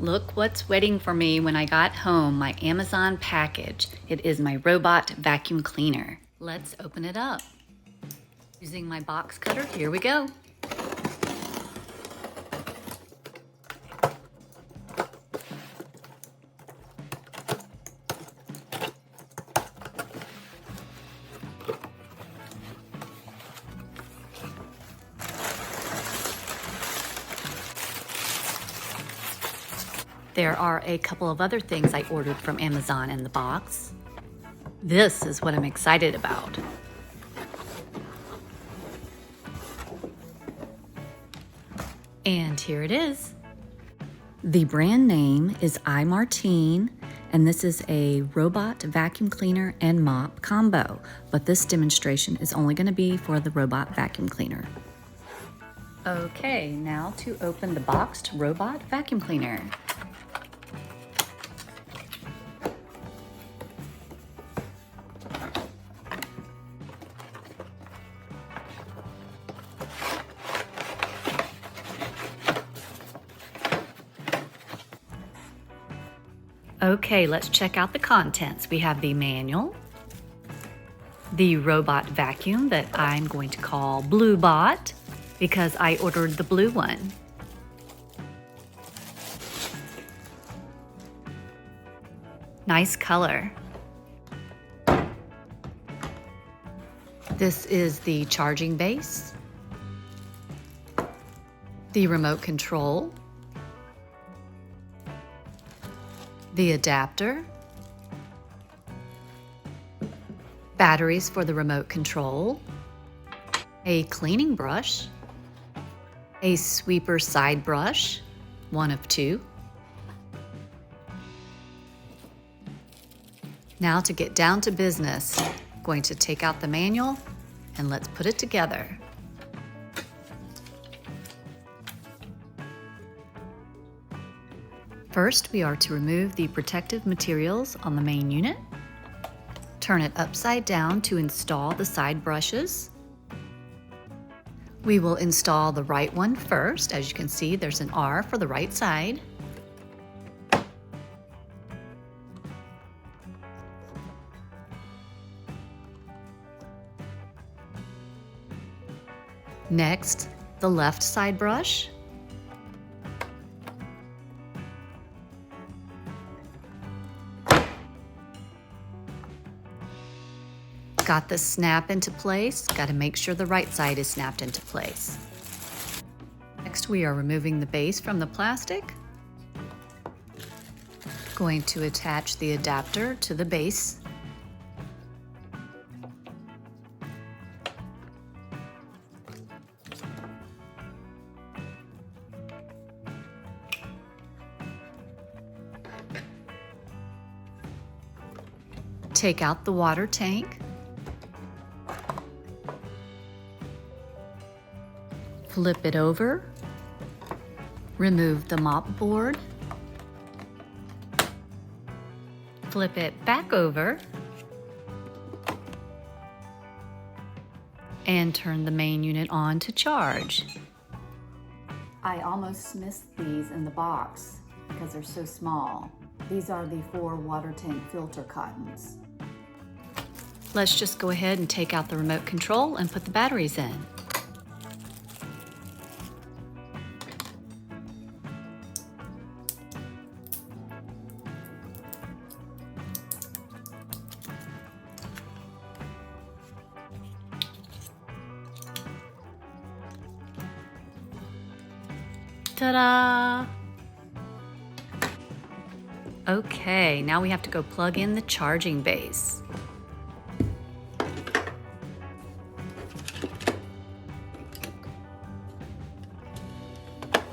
Look what's waiting for me when I got home, my Amazon package. It is my robot vacuum cleaner. Let's open it up. Using my box cutter, here we go. There are a couple of other things I ordered from Amazon in the box. This is what I'm excited about. And here it is. The brand name is iMartine, and this is a robot vacuum cleaner and mop combo, but this demonstration is only going to be for the robot vacuum cleaner. Okay, now to open the boxed robot vacuum cleaner. Okay, let's check out the contents. We have the manual, the robot vacuum that I'm going to call Blue Bot because I ordered the blue one. Nice color. This is the charging base, the remote control, the adapter, batteries for the remote control, a cleaning brush, a sweeper side brush, one of two. Now to get down to business, I'm going to take out the manual and let's put it together. First, we are to remove the protective materials on the main unit. Turn it upside down to install the side brushes. We will install the right one first. As you can see, there's an R for the right side. Next, the left side brush. Got the snap into place. Got to make sure the right side is snapped into place. Next, we are removing the base from the plastic. Going to attach the adapter to the base. Take out the water tank. Flip it over, remove the mop board, flip it back over, and turn the main unit on to charge. I almost missed these in the box because they're so small. These are the 4 water tank filter cottons. Let's just go ahead and take out the remote control and put the batteries in. Ta-da! Okay, now we have to go plug in the charging base.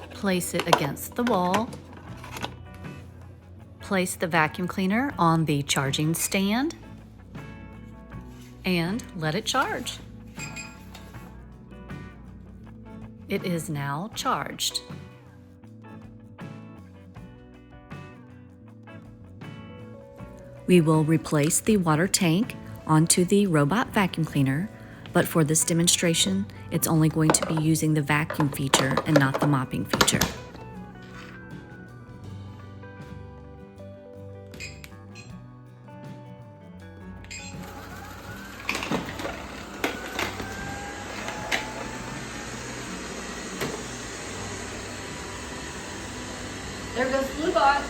Place it against the wall. Place the vacuum cleaner on the charging stand and let it charge. It is now charged. We will replace the water tank onto the robot vacuum cleaner, but for this demonstration, it's only going to be using the vacuum feature and not the mopping feature. There goes Bluebot.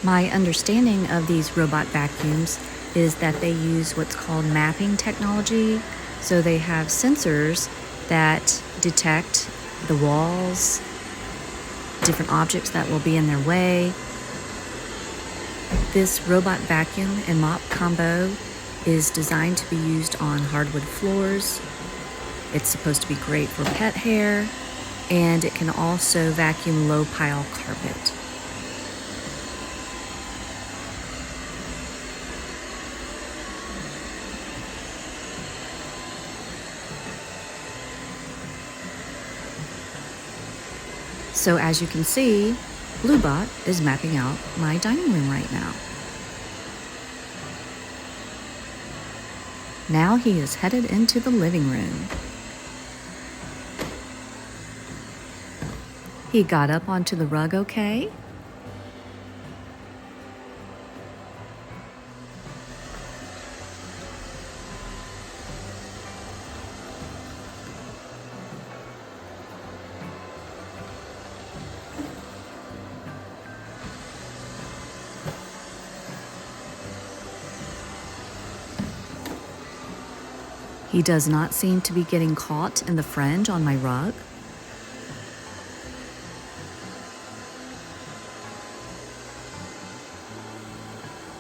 My understanding of these robot vacuums is that they use what's called mapping technology. So they have sensors that detect the walls, different objects that will be in their way. This robot vacuum and mop combo is designed to be used on hardwood floors. It's supposed to be great for pet hair, and it can also vacuum low pile carpet. So as you can see, Bluebot is mapping out my dining room right now. Now he is headed into the living room. He got up onto the rug okay. He does not seem to be getting caught in the fringe on my rug.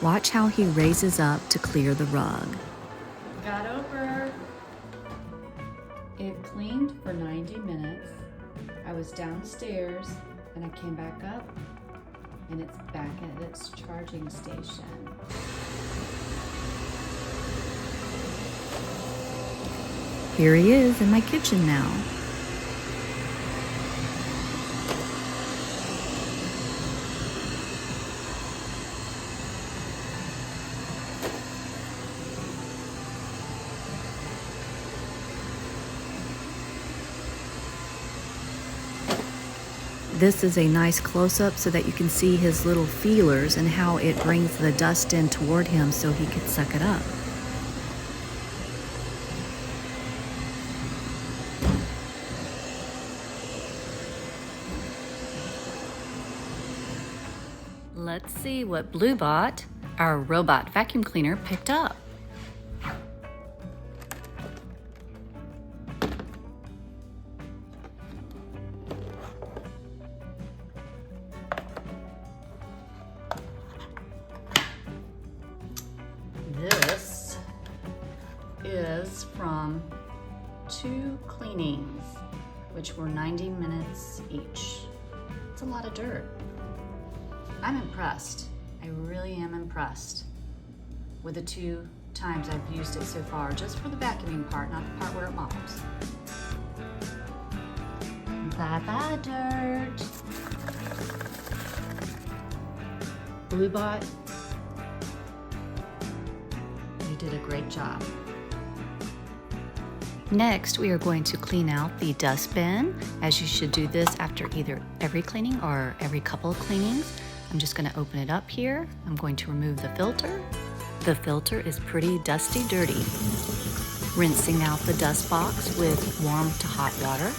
Watch how he raises up to clear the rug. Got over. It cleaned for 90 minutes. I was downstairs and I came back up and it's back at its charging station. Here he is in my kitchen now. This is a nice close-up so that you can see his little feelers and how it brings the dust in toward him so he can suck it up. Let's see what Bluebot, our robot vacuum cleaner, picked up. This is from 2 cleanings, which were 90 minutes each. It's a lot of dirt. I'm impressed. I really am impressed with the 2 times I've used it so far, just for the vacuuming part, not the part where it mops. Bye-bye, dirt. Bluebot, you did a great job. Next, we are going to clean out the dustbin, as you should do this after either every cleaning or every couple of cleanings. I'm just going to open it up here. I'm going to remove the filter. The filter is pretty dusty dirty. Rinsing out the dust box with warm to hot water.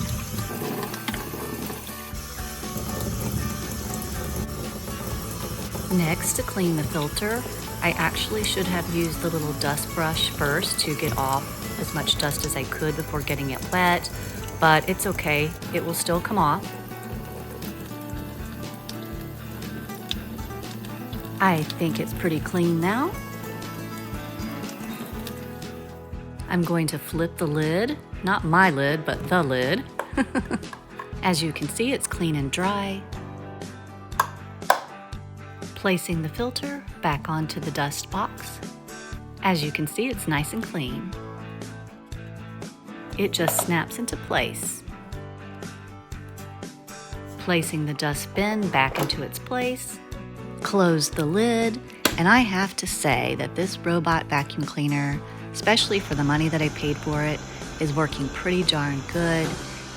Next, to clean the filter, I actually should have used the little dust brush first to get off as much dust as I could before getting it wet, but it's okay. It will still come off. I think it's pretty clean now. I'm going to flip the lid, not my lid, but the lid. As you can see, it's clean and dry. Placing the filter back onto the dust box. As you can see, it's nice and clean. It just snaps into place. Placing the dustbin back into its place. Close the lid, and I have to say that this robot vacuum cleaner, especially for the money that I paid for it, is working pretty darn good,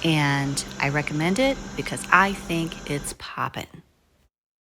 and I recommend it because I think it's poppin'.